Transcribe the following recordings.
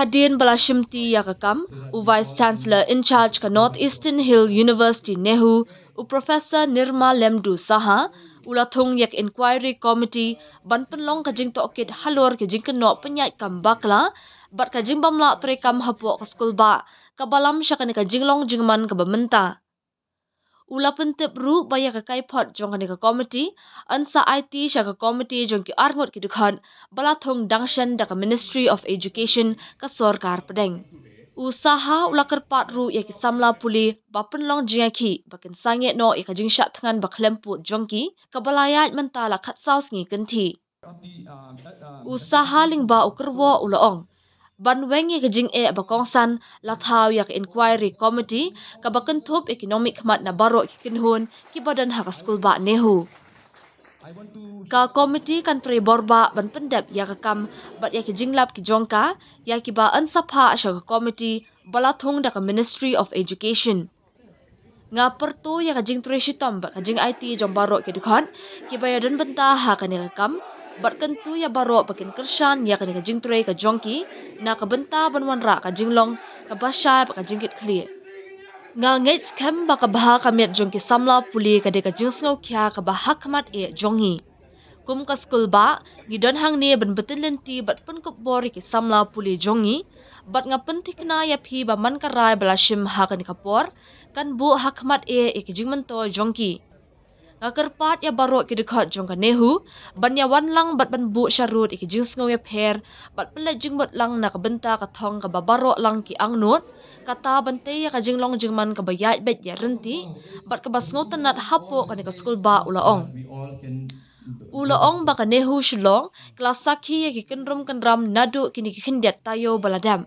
Kadin Balashimti Yakakam, Vice Chancellor in charge ka Northeastern Hill University Nehu, Professor Nirma Lemdu Saha, Ulathung Yak Inquiry Committee, Ban Penlong Kajing Tokit Halor Kajing Kenok Penyait Kam Bakla, Bat Kajing Bamla Trekam Hapo Kaskul Ba, Kabalam Syakani Kajing Long Jingman Kabamenta. Ula pentip ru baya ka kaipot jong ka committee, ansa IT siya ka committee jong ki arngot ki dukhan, balathong dangshan da ka Ministry of Education ka sorkar pedeng. Usaha ula kerpat ru ya ki samla puli bapen long jingaki bakin sange no ya ka jing syat thangan baklemput jong ki, kabalayat mentala kat saus ngi kenti. Usaha lingba ukerwo ulaong. Banweng ya kejing bakongsan lathau ya ke inquiry committee ka bakentup economic khmat na baro ki kinhun ki badan hak skul ba Nehu. Ka committee kan tre borba ban pendap ya kam bat ya kejing lap ki jongka ya ki ba ansapha sya ka committee balathung da ka Ministry of Education. Nga pertu ya kejing tre shitom ba kejing IT jong baro ki dukhan ki bayadan benta ha kan ya kam bat kentu ya baro bakin kershan ya kani kajing tre ka jongki na kabenta banwanra ka jinglong ka basya ka jingkit clear nga ngait scam ba ka baha kamet jongki samla puli ka de ka jingsngau kya ka baha kamat jongi kum ka school ba ngidon hang ne ban betilenti bat pun kup bori ki samla puli jongi bat nga pentik na ya phi ba man karai balashim ha kan kapor kan bu hakmat ki jingmento jongki Ngakerpat ya baro ki dekat jong ka Nehu, ban ya wan lang bat ban bu syarut iki jing sngaw ya pher, bat pelat jing bat lang na kabenta ka thong ka babaro lang ki angnut, kata bante ya ka jing long jing man ka bayat bet ya renti, bat ka basngaw tanat hapo ka ni ka skul ba ulaong. Ulaong ba ka Nehu shulong, kelas sakhi ya ki kenram nadu kini ki khindiat tayo baladam.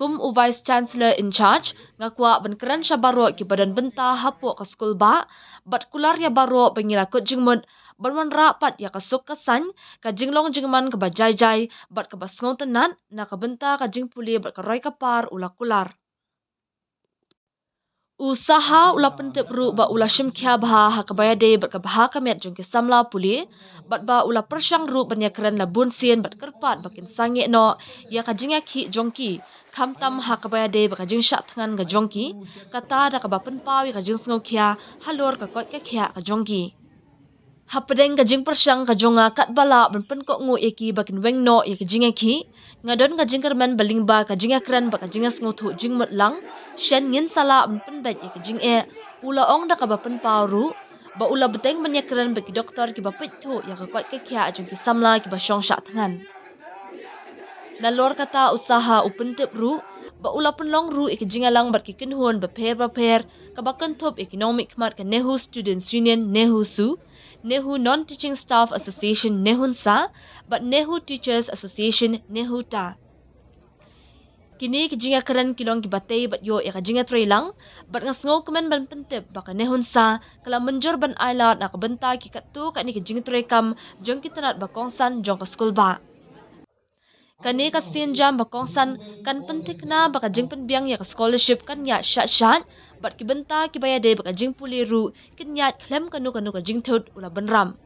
Kum Vice Chancellor in charge ngakwa ban keran sya baro ki badan benta hapo ka skul ba bat kular ya baro pengira kut jingmut banwan rapat ya kasuk kasan ka jinglong jingman ka bajai bat ka basngau tenan na ka benta ka jingpuli bat ka roy kapar ula kular. Usaha ula pentip ru ba ula shimkya baha ha kabayade bat ka baha kamet jong ki samla puli bat ba ula persyang ru ban ya keran la bunsien bat kerpat bakin sange no ya ka jingya ki jongki kamtam ha kabayade ba ka jing syat thangan ka jongki kata da ka ba penpawi ka jing sngaw kya halor ka kot ka kya ka jongki Hapedeng ka jing persyang ka jonga kat bala ban pen ko ngu eki bakin weng no ya ka jingya ki ngadon ka jing kerman balingba ka jingya keran ba ka jingya sngaw thu jing mut lang shen ngin sala ban pen bet ya ka jing ula ong da ka ba pen paru ba ula beteng ban ya keran ba ki doktor ki ba pit thu ya ka kot ka kya jong ki samla ki ba syong syat thangan Nalor kata usaha upentip ru ba ula penlong ru iki jingalang bat ki kinhun ba pher ka bakan thop economic mat ka Nehu Students Union Nehu Su Nehu Non-Teaching Staff Association Nehunsa but Nehu Teachers Association Nehuta kini kijinga keren kilong kibatay bat yo ya kijinga trailang bat ngasngo kemen ban pentip baka Nehunsa kala menjor ban ailat na kabenta ki katu kani kijinga trekam jong kitanat bakongsan jong ka school ba Kani ka sinjam bakongsan kan pentik na baka jing penbiang ya ka scholarship kan ya syat bat kibenta kibaya de baka jing puliru kinyat klem kanu ka jing thut ula benram